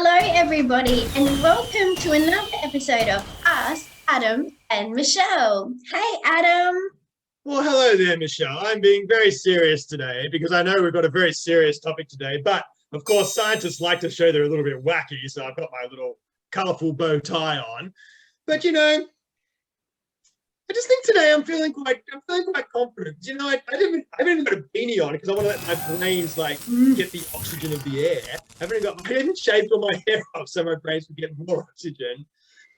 Hello, everybody, and welcome to another episode of Us, Adam and Michelle. Hey, Adam. Well, hello there, Michelle. I'm being very serious today because I know we've got a very serious topic today, but of course, scientists like to show they're a little bit wacky, so I've got my little colourful bow tie on. But I just think today I'm feeling quite confident. I haven't even got a beanie on because I want to let my brains get the oxygen of the air. I haven't shaved all my hair off so my brains would get more oxygen.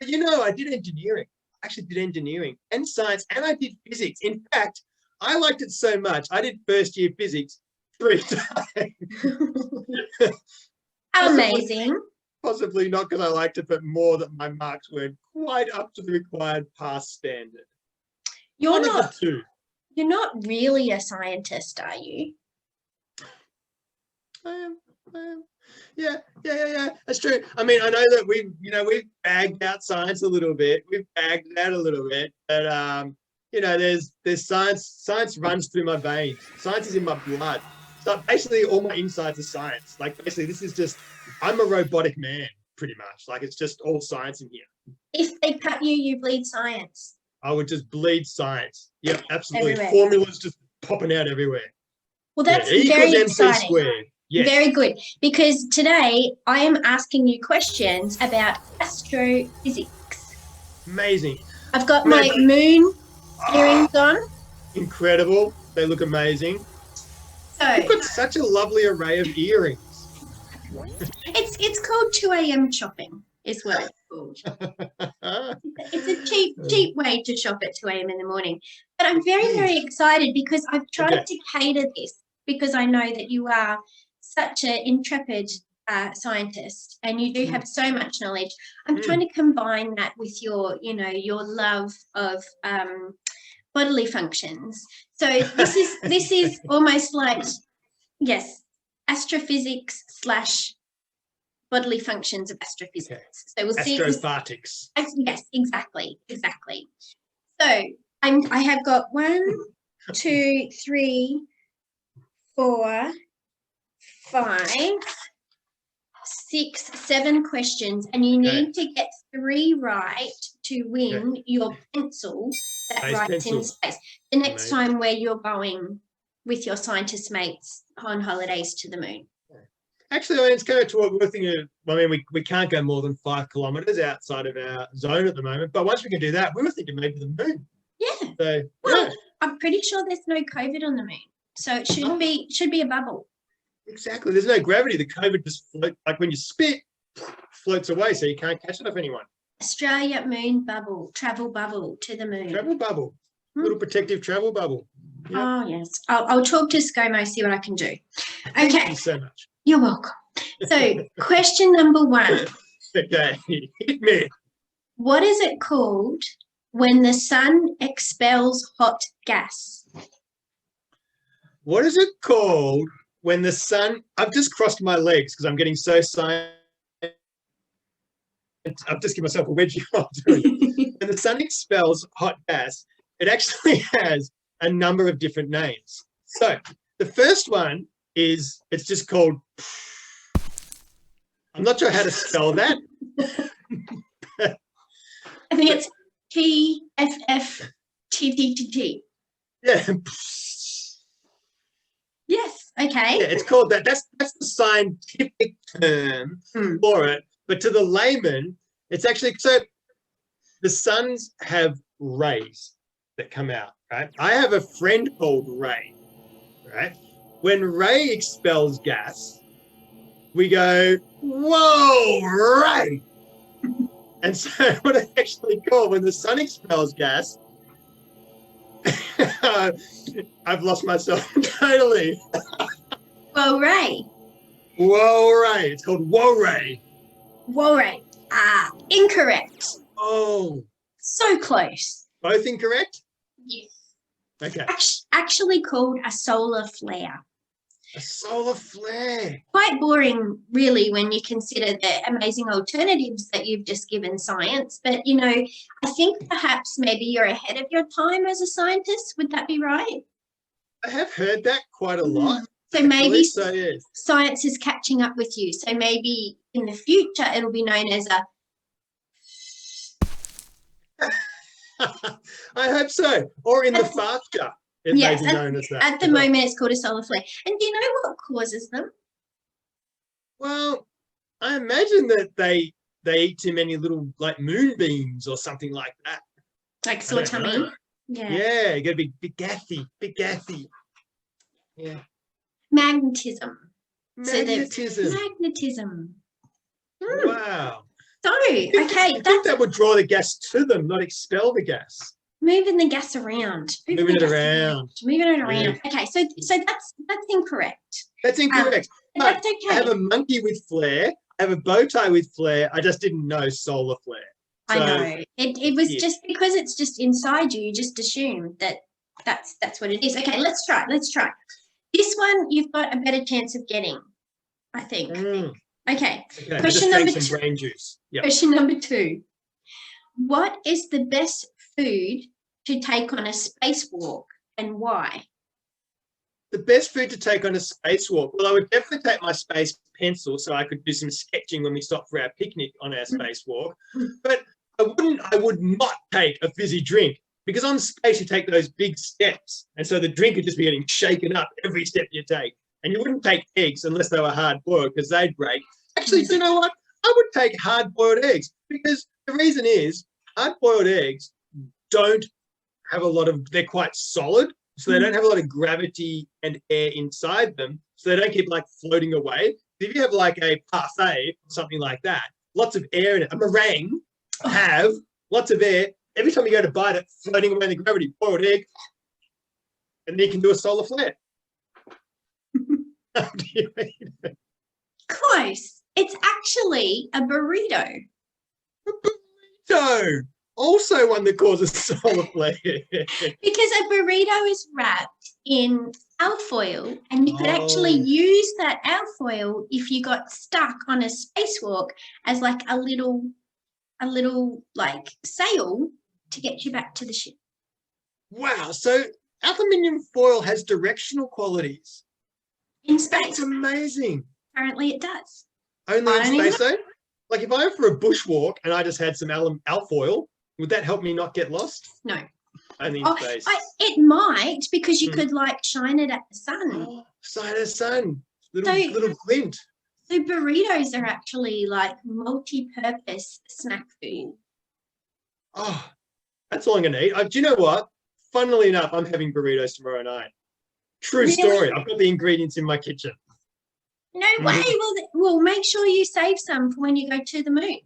But I did engineering. I actually did engineering and science, and I did physics. In fact, I liked it so much, I did first year physics 3 times. Amazing. Possibly not because I liked it, but more that my marks were quite up to the required pass standard. You're not really a scientist, are you? I am. Yeah. That's true. I mean, I know that we've bagged out science a little bit. We've bagged it out a little bit, but there's science. Science runs through my veins. Science is in my blood. So basically, all my insights are science. I'm a robotic man, pretty much. It's just all science in here. If they cut you, you bleed science. I would just bleed science. Yep, absolutely. Everywhere. Formulas just popping out everywhere. Well, that's very exciting. Yes. Very good, because today I am asking you questions about astrophysics. Amazing. I've got my moon earrings on. Incredible. They look amazing. So you've got such a lovely array of earrings. It's called 2 a.m. shopping, is what it's called. It's a cheap way to shop at 2 a.m. in the morning. But I'm very, very excited because I've tried to cater this, because I know that you are such an intrepid scientist and you do have so much knowledge. I'm trying to combine that with your love of bodily functions. So this is almost like, yes, astrophysics / bodily functions of astrophysics. Okay. So we'll see. Astrophysics. Yes, exactly. So I have got 1, 2, 3, 4, 5, 6, 7 questions, and you need to get 3 right to win your pencil that writes in space. The next time where you're going with your scientist mates on holidays to the moon. Actually, it's going to Worthington. We can't go more than 5 kilometres outside of our zone at the moment. But once we can do that, we were thinking maybe the moon. Yeah. So, I'm pretty sure there's no COVID on the moon, so it should be a bubble. Exactly. There's no gravity. The COVID just floats, like when you spit, floats away, so you can't catch it off anyone. Australia moon bubble, travel bubble to the moon. Travel bubble, little protective travel bubble. Yep. Oh yes, I'll talk to ScoMo, see what I can do. Okay. Thank you so much. You're welcome. So, question number 1. Okay, hit me. What is it called when the sun expels hot gas? What is it called when the sun... I've just crossed my legs because I'm getting so science. I've just given myself a wedgie. When the sun expels hot gas, it actually has a number of different names. So the first one is, it's just called... I'm not sure how to spell that. I think it's PFFTTT. Yeah. Yes. Okay. Yeah, it's called that. That's the scientific term for it. But to the layman, it's actually, so the suns have rays that come out, right? I have a friend called Ray, right? When Ray expels gas, we go, whoa, Ray. And so what it's actually called when the sun expels gas, I've lost myself totally. Whoa, Ray. Whoa, Ray. It's called Whoa, Ray. Whoa, Ray. Incorrect. Oh. So close. Both incorrect? Yes. Okay. Actually called a solar flare. A solar flare. Quite boring, really, when you consider the amazing alternatives that you've just given science. But, I think perhaps maybe you're ahead of your time as a scientist. Would that be right? I have heard that quite a lot. So maybe science is catching up with you. So maybe in the future, it'll be known as a. I hope so. Or in the future, it may be known as that. At the moment, it's called a solar flare. And do you know what causes them? Well, I imagine that they eat too many little like moonbeams or something like that. Like sore tummy. Yeah, you got to be big gassy. Yeah. Magnetism. Magnetism. Magnetism. Wow. So, okay. I think that would draw the gas to them, not expel the gas. Moving the gas around. Moving it around. Yeah. Okay, so that's incorrect. That's incorrect. But that's okay. I have a monkey with flare. I have a bow tie with flare. I just didn't know solar flare. I know. It was just because it's just inside you, you just assume that that's what it is. Okay, let's try. This one you've got a better chance of getting, I think. Okay. Question number 2. Some brain juice. Yep. Question number 2. What is the best food to take on a spacewalk and why? The best food to take on a spacewalk? Well, I would definitely take my space pencil so I could do some sketching when we stop for our picnic on our spacewalk. But I would not take a fizzy drink because on space you take those big steps. And so the drink would just be getting shaken up every step you take. And you wouldn't take eggs unless they were hard-boiled because they'd break. Actually, you know what? I would take hard-boiled eggs because the reason is hard-boiled eggs don't have they're quite solid, so they don't have a lot of gravity and air inside them, so they don't keep like floating away. If you have like a parfait or something like that, lots of air in it, a meringue have lots of air. Every time you go to bite it, floating away in the gravity, boiled egg, and then you can do a solar flare. How do you eat it? Close. It's actually a burrito. A burrito. Also one that causes solar flare. Because a burrito is wrapped in alfoil, and you could actually use that alfoil if you got stuck on a spacewalk as like a little like sail to get you back to the ship. Wow. So aluminium foil has directional qualities. In space. That's amazing. Apparently it does. Only in space though? Like if I went for a bushwalk and I just had some alfoil, would that help me not get lost? No. Only in space. It might, because you could like shine it at the sun. Shine at the sun. Little glint. So burritos are actually like multi-purpose snack food. Oh, that's all I'm going to eat. Do you know what? Funnily enough, I'm having burritos tomorrow night. True story. I've got the ingredients in my kitchen. No way. Well, make sure you save some for when you go to the moon.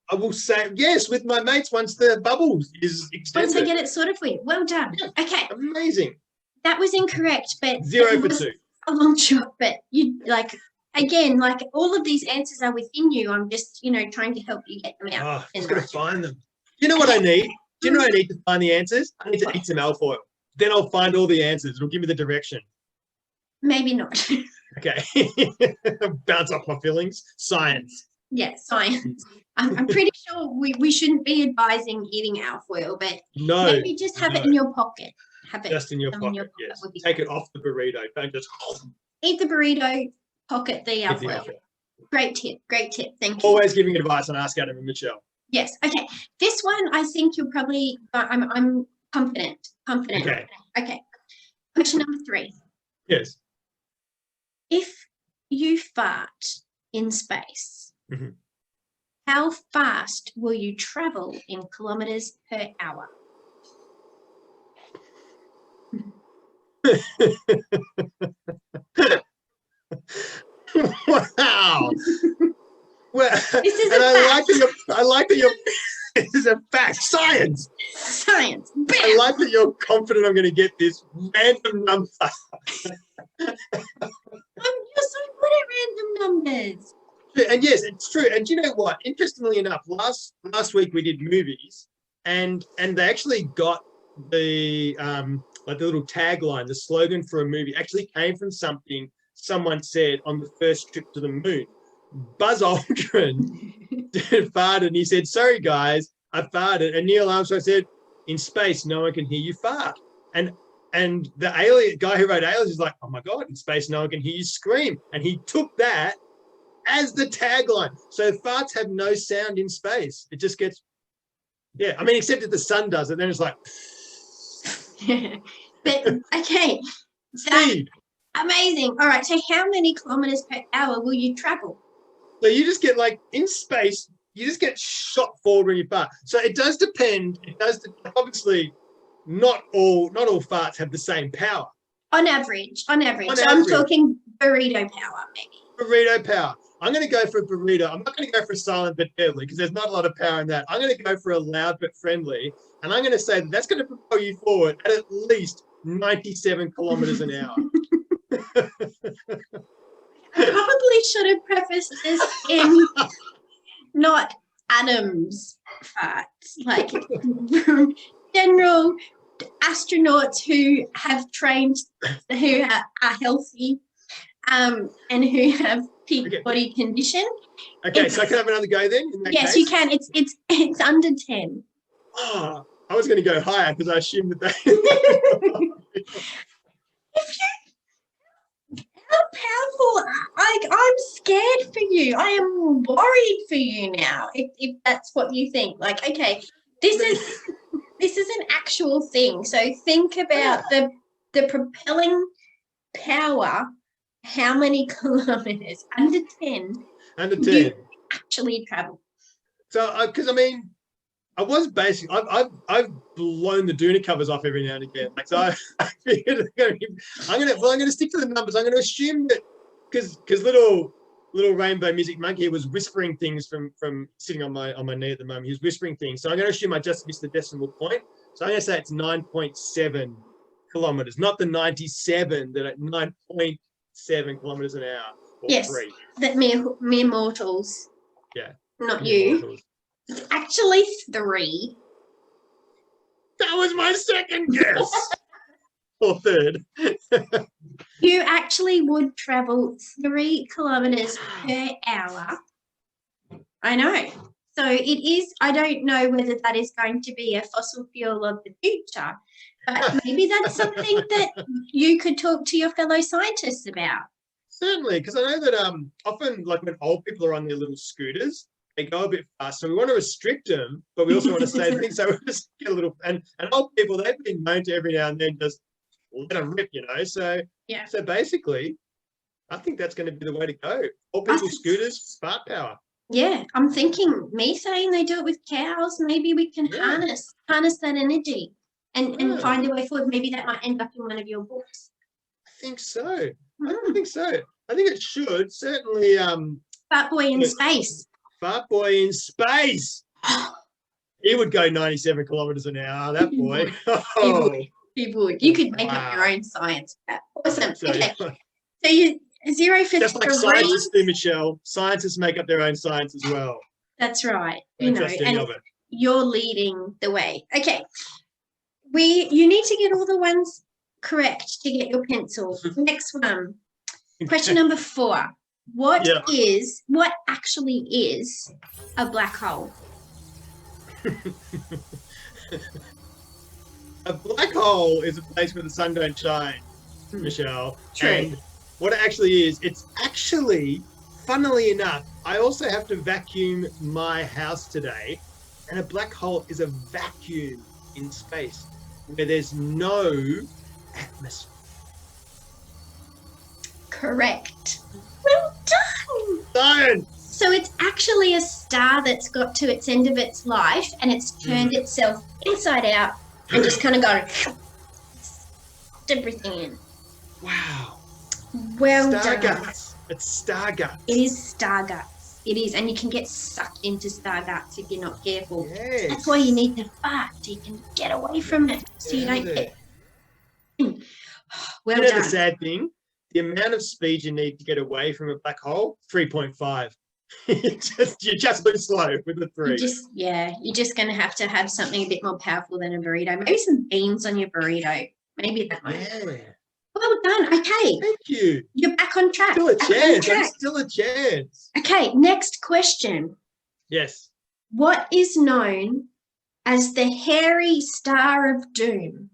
I will say yes with my mates once the bubble is extended. Once I get it sorted for you. Well done. Yeah, okay. Amazing. That was incorrect, but 0 for 2. A long shot, but you like again, like all of these answers are within you. I'm just, trying to help you get them out. Oh, I've got to find them. Do you know what I need? Do you know what I need to find the answers? I need to eat some alfoil. Then I'll find all the answers. It'll give me the direction. Maybe not. Okay. Bounce off my feelings. Science. Yeah, science. I'm pretty sure we shouldn't be advising eating alfoil, but maybe just have it in your pocket. Have it just in your pocket. Yes. Take it off the burrito. Don't just eat the burrito, pocket the alfoil. Great tip. Thank you. Always giving advice on Ask Adam and Michelle. Yes. Okay. This one, I think you'll probably. I'm confident. Okay. Question number 3. Yes. If you fart in space, how fast will you travel in kilometers per hour? Wow. Well, this is a fact. I like that you're. This is a fact. Science. Bam. I like that you're confident I'm going to get this random number. You're so good at random numbers. And yes, it's true. And you know what? Interestingly enough, last week we did movies, and they actually got the like the little tagline, the slogan for a movie actually came from something someone said on the first trip to the moon. Buzz Aldrin farted, and he said, "Sorry guys, I farted." And Neil Armstrong said, "In space, no one can hear you fart." And the alien guy who wrote Aliens is like, "Oh my God, in space, no one can hear you scream." And he took that as the tagline. So farts have no sound in space. It just gets, I mean, except if the sun does it, then it's like. But okay. Speed. Amazing. All right. So how many kilometers per hour will you travel? So you just get like in space, you just get shot forward when you fart. So it does depend. Obviously, not all farts have the same power. On average. On So average. I'm talking burrito power, maybe. Burrito power. I'm going to go for a burrito. I'm not going to go for a silent but deadly because there's not a lot of power in that. I'm going to go for a loud but friendly. And I'm going to say that's going to propel you forward at least 97 kilometers an hour. I probably should have prefaced this in not Adam's farts, like general astronauts who have trained, who are healthy, and who have peak body condition. Okay, so I can have another go then? Yes, case? you can. It's under 10. Oh, I was going to go higher because I assumed that they. How powerful! I'm scared for you. I am worried for you now. If that's what you think, like, okay, this is an actual thing. So think about the propelling power. How many kilometers under 10? Under 10. You actually travel. So, because I mean, I was basically, I've blown the Duna covers off every now and again. Like, so I figured I'm gonna stick to the numbers. I'm gonna assume that because little rainbow music monkey was whispering things from sitting on my knee at the moment. He was whispering things. So I'm gonna assume I just missed the decimal point. So I'm gonna say it's 9.7 kilometers, not the 97. That at 9.7 kilometers an hour. Or yes, 3. that mere mortals. Yeah. Not mere you. Mortals. It's actually 3. That was my second guess. Or third. You actually would travel 3 kilometers per hour. I know. So it is, I don't know whether that is going to be a fossil fuel of the future, but maybe that's something that you could talk to your fellow scientists about. Certainly, because I know that often, like when old people are on their little scooters, they go a bit fast. So we want to restrict them, but we also want to save things. So we just get a little, and old people, they've been known to every now and then just let them rip, So yeah. So basically, I think that's going to be the way to go. Old people scooters, spark power. Yeah, I'm thinking methane, they do it with cows. Maybe we can harness that energy and find a way forward. Maybe that might end up in one of your books. I think so. I think so. I think it should. Certainly. Fart Boy in Space. Fart Boy in Space. He would go 97 kilometers an hour, that boy. He would. You could make up your own science. Awesome. So, okay. So you 0 for just like 3. scientists do, Michelle. Scientists make up their own science as well. That's right. And you're leading the way. Okay. You need to get all the ones correct to get your pencil. Next one. Question number 4. What actually is a black hole? A black hole is a place where the sun don't shine, Michelle. True. And what it actually is, it's actually, funnily enough, I also have to vacuum my house today, and a black hole is a vacuum in space where there's no atmosphere. Correct. Well done. Science. So it's actually a star that's got to its end of its life and it's turned itself inside out and just kind of gone everything in. Wow. Well Star done. Guts. It's star guts. It is star guts. It is, and you can get sucked into star guts if you're not careful. Yes. That's why you need the fart so you can get away from it, so you don't get. Well done. The sad thing, the amount of speed you need to get away from a black hole, 3.5. you just lose slow with the 3. You're just going to have something a bit more powerful than a burrito. Maybe some beans on your burrito. Maybe that might. Yeah. Well done. Okay. Thank you. You're back on track. Still a chance. I'm still a chance. Okay, next question. Yes. What is known as the hairy star of doom?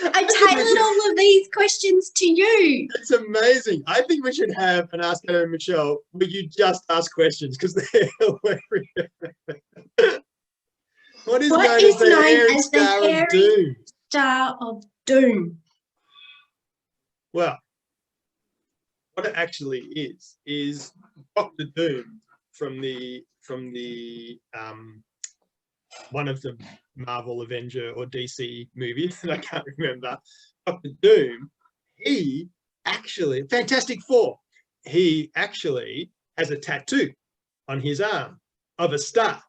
I tailored all of these questions to you. It's amazing. I think we should have an Ask Anna and Michelle where you just ask questions because they're hilarious. What is known as the hairy star of doom? Star of Doom. Well, what it actually is Dr. Doom from the one of the Marvel Avenger or DC movies that I can't remember. Dr. Doom, he actually, Fantastic Four, he actually has a tattoo on his arm of a star.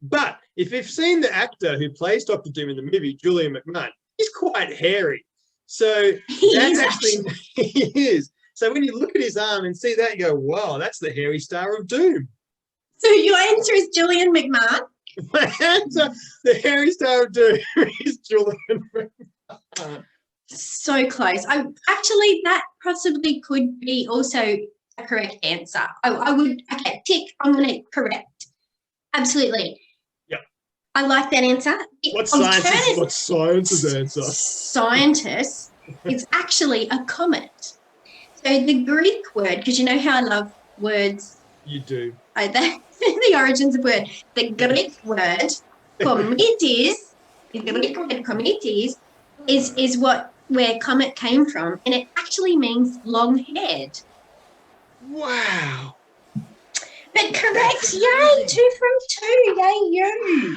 But if you've seen the actor who plays Dr. Doom in the movie, Julian McMahon, he's quite hairy. So that's actually he is. So when you look at his arm and see that, you go, wow, that's the hairy star of doom. So your answer is Julian McMahon? My answer, the hairy star of doom is Julian McMahon. So close. Actually, that possibly could be also a correct answer. I would, okay, tick, I'm going to correct. Absolutely. Yep. I like that answer. What science's answer? Scientists, it's actually a comet. So the Greek word, because you know how I love words. You do. The origins of word. The Greek word cometes, is where comet came from, and it actually means long-haired. Wow. But correct, yay! 2 from 2, yay you!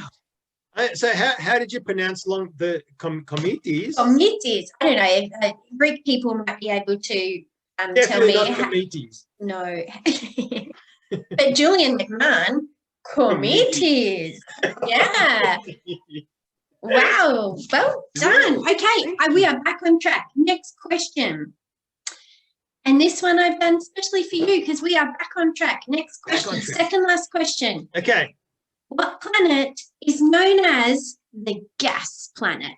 So how did you pronounce the cometes? Cometes. I don't know. Greek people might be able to tell Definitely me. not cometes. No. But Julian McMahon, cometes. Yeah. Wow. Well done. Okay, we are back on track. Next question. And this one I've done especially for you because we are back on track. Next question. Second last question. Okay. What planet is known as the gas planet?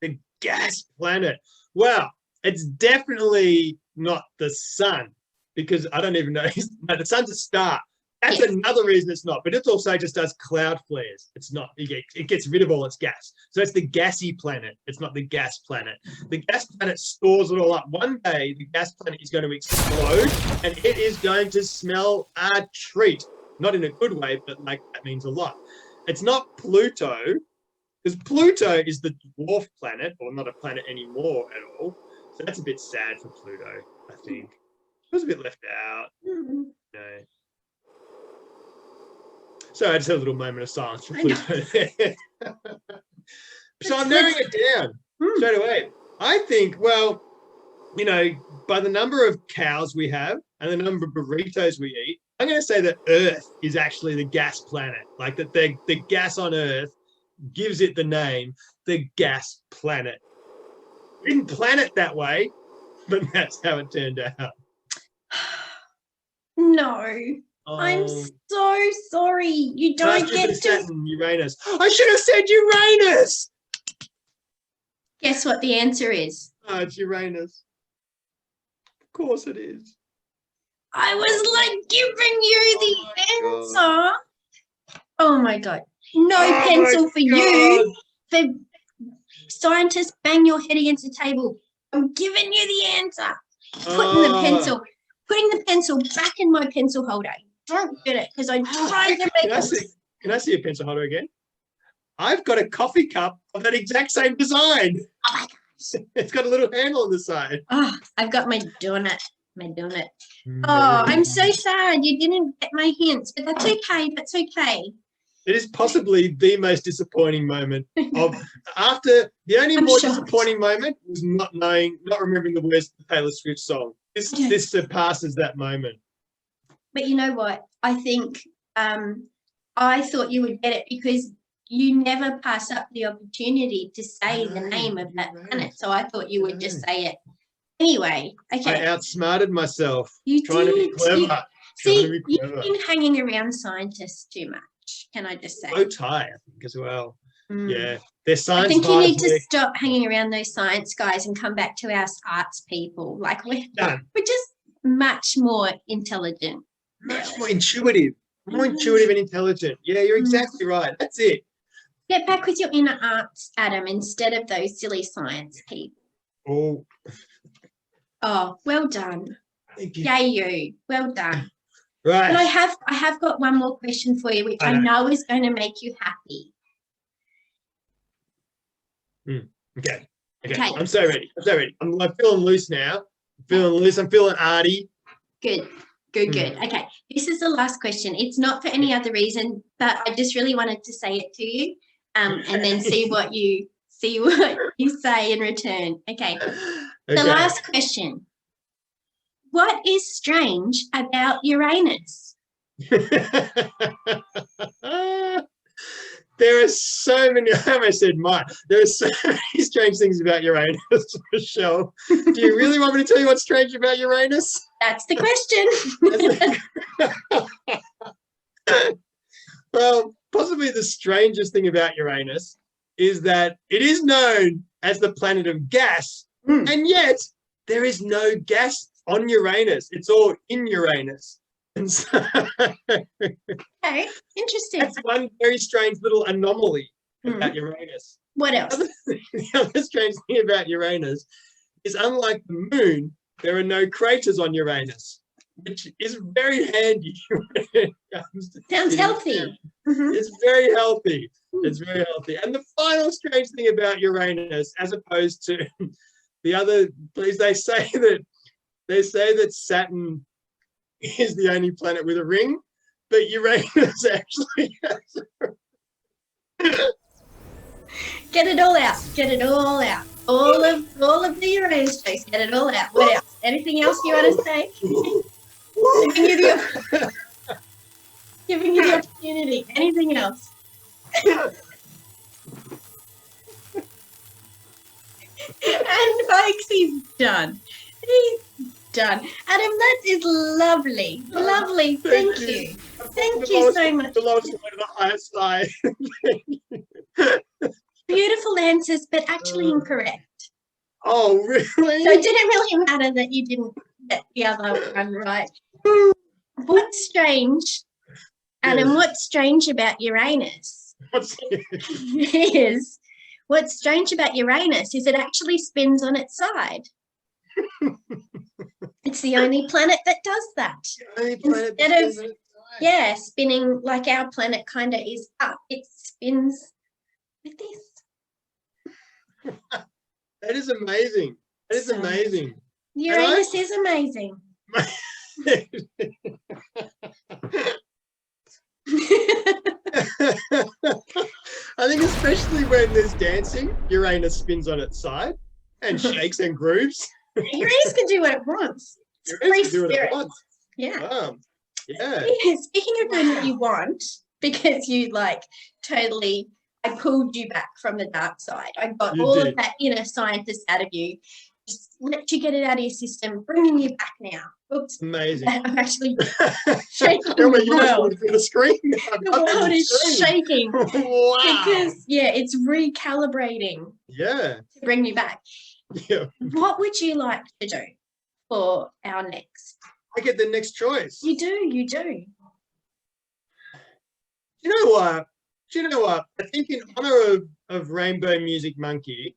The gas planet. Well, it's definitely not the sun because I don't even know. No, the sun's a star. That's another reason it's not. But it also just does cloud flares. It's not. It gets rid of all its gas. So it's the gassy planet. It's not the gas planet. The gas planet stores it all up. One day, the gas planet is going to explode and it is going to smell a treat. Not in a good way, but like that means a lot. It's not Pluto, because Pluto is the dwarf planet, or not a planet anymore at all. So that's a bit sad for Pluto, I think. It was a bit left out. No. So I just had a little moment of silence for Pluto. So I'm narrowing it down straight away. I think, well, you know, by the number of cows we have and the number of burritos we eat, I'm going to say that Earth is actually the gas planet. Like that the gas on Earth gives it the name, the gas planet. We didn't plan it that way, but that's how it turned out. No. I'm so sorry. You don't get to... Saturn, Uranus. I should have said Uranus! Guess what the answer is? Oh, it's Uranus. Of course it is. I was like giving you the answer. Oh my God. No pencil for you. For scientists, bang your head against the table. I'm giving you the answer. Putting the pencil back in my pencil holder. Don't get it because I tried to make it. Can I see a pencil holder again? I've got a coffee cup of that exact same design. Oh my gosh. It's got a little handle on the side. Oh, I've got my donut. Oh, I'm so sad you didn't get my hints, but that's okay. That's okay. It is possibly the most disappointing moment of after the only more disappointing moment was not remembering the words of the Taylor Swift song. This surpasses that moment. But you know what? I think I thought you would get it because you never pass up the opportunity to say the name of that planet. So I thought you would just say it. Anyway, okay. I outsmarted myself. You trying did. to be clever. See, you've been hanging around scientists too much. Can I just say? So tight, I think, as well. Yeah, they're science. I think you need to stop hanging around those science guys and come back to our arts people. Like we're just much more intelligent, much more intuitive, and intelligent. Yeah, you're exactly right. That's it. Get back with your inner arts, Adam, instead of those silly science people. Oh, Oh, well done. thank you. Yay, you. Well done. Right. And I have got one more question for you, which I know is going to make you happy. Okay. Okay. I'm so ready. I'm feeling loose now. I'm feeling arty. Good. Okay. This is the last question. It's not for any other reason, but I just really wanted to say it to you, and then see what you say in return. Okay. The last question. What is strange about Uranus? There are so many. I almost said mine. There are so many strange things about Uranus, Michelle. Do you really want me to tell you what's strange about Uranus? That's the question. Well, possibly the strangest thing about Uranus is that it is known as the planet of gas, and yet there is no gas on Uranus. It's all in Uranus. And so Okay, interesting. that's one very strange little anomaly about Uranus. What else? The other strange thing about Uranus is, unlike the moon, there are no craters on Uranus, which is very handy when it comes to Sounds healthy. It's very healthy. It's very healthy. And the final strange thing about Uranus, as opposed to the other, please, they say that Saturn is the only planet with a ring, but Uranus actually has Get it all out. All of the Uranus jokes. Get it all out. What else? Anything else you want to say? Giving you the opportunity. Anything else? And folks, he's done. Adam, that is lovely. Lovely. Thank you. Thank you so much. The lowest one to the highest high. Beautiful answers, but actually incorrect. Oh, really? So it didn't really matter that you didn't get the other one right. What's strange, Adam, what's strange about Uranus what's strange about Uranus is it actually spins on its side. It's the only planet that does that. Instead of spinning like our planet kind of is up, it spins like this. That is amazing. That is amazing. Uranus is amazing. I think especially when there's dancing, Uranus spins on its side and shakes and grooves. Uranus can do what it wants. It's free spirit. Yeah. Yeah. Speaking of doing what you want, because you totally, I pulled you back from the dark side. I got of that inner scientist out of you. Just let you get it out of your system, bringing you back now. Oops. Amazing. I'm actually shaking the world. The screen. The world is shaking. Wow. Because, it's recalibrating. Yeah. To bring you back. Yeah. What would you like to do for our next? I get the next choice. You do. You know what? I think in honor of Rainbow Music Monkey,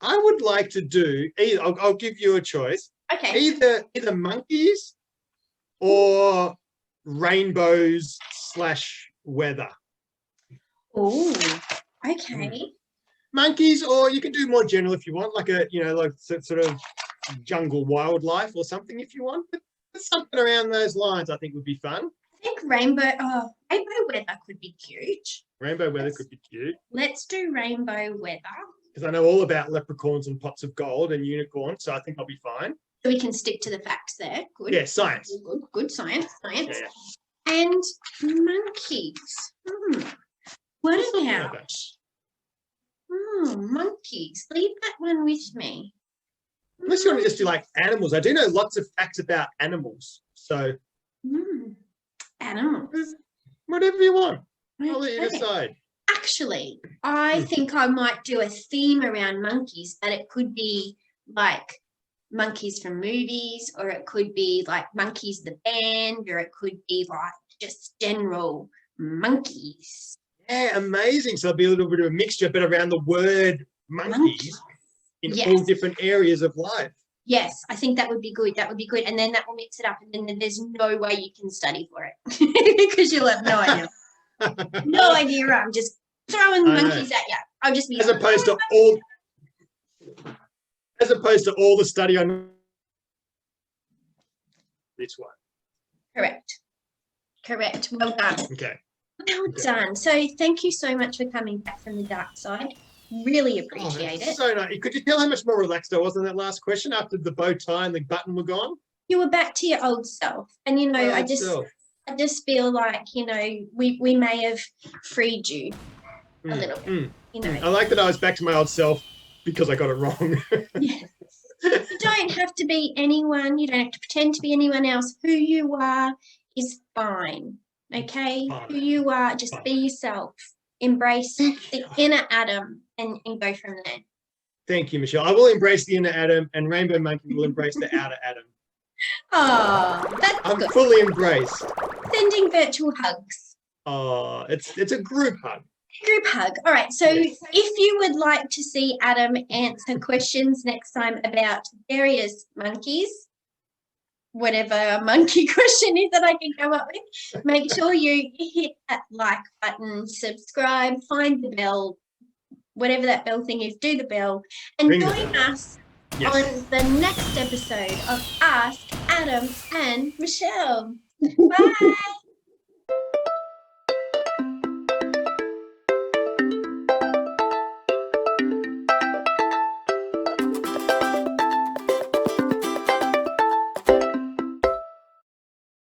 I would like to do either. I'll give you a choice. Okay. Either monkeys or rainbows / weather. Oh, okay. Monkeys, or you can do more general if you want, like sort of jungle wildlife or something if you want. But something around those lines I think would be fun. I think rainbow weather could be cute. Rainbow weather could be cute. Let's do rainbow weather. Because I know all about leprechauns and pots of gold and unicorns, so I think I'll be fine. So we can stick to the facts there. Good. Yeah, science. Good science. Yeah. And monkeys. What about monkeys? Leave that one with me. Unless you want to just do animals. I do know lots of facts about animals. So animals. Whatever you want. Okay. I'll let you decide. Actually, I think I might do a theme around monkeys, but it could be like monkeys from movies, or it could be like Monkeys the band, or it could be like just general monkeys. Yeah, amazing. So there'll be a little bit of a mixture, but around the word monkeys in Yes. all different areas of life. Yes, I think that would be good. That would be good. And then that will mix it up. And then there's no way you can study for it because you'll have no idea. No idea. I'm just throwing monkeys at you. I'll just be as opposed to all the study on this one. Correct. Well done. Okay. Well done. So thank you so much for coming back from the dark side. Really appreciate it. So nice. Could you tell how much more relaxed I was on that last question after the bow tie and the button were gone? You were back to your old self. And, you know, I just feel like, you know, we may have freed you a little bit, you know. I like that I was back to my old self because I got it wrong. Yes. You don't have to be anyone. You don't have to pretend to be anyone else. Who you are is fine, okay? Who you are, just be yourself. Embrace the inner Adam and go from there. Thank you, Michelle. I will embrace the inner Adam, and Rainbow Monkey will embrace the outer Adam. Oh, that's I'm good. fully embraced. Sending virtual hugs. Oh, it's a group hug. Group hug. All right. So if you would like to see Adam answer questions next time about various monkeys, whatever monkey question is that I can come up with, make sure you hit that like button, subscribe, find the bell, whatever that bell thing is, do the bell, and join us on the next episode of Ask Adam and Michelle. Bye.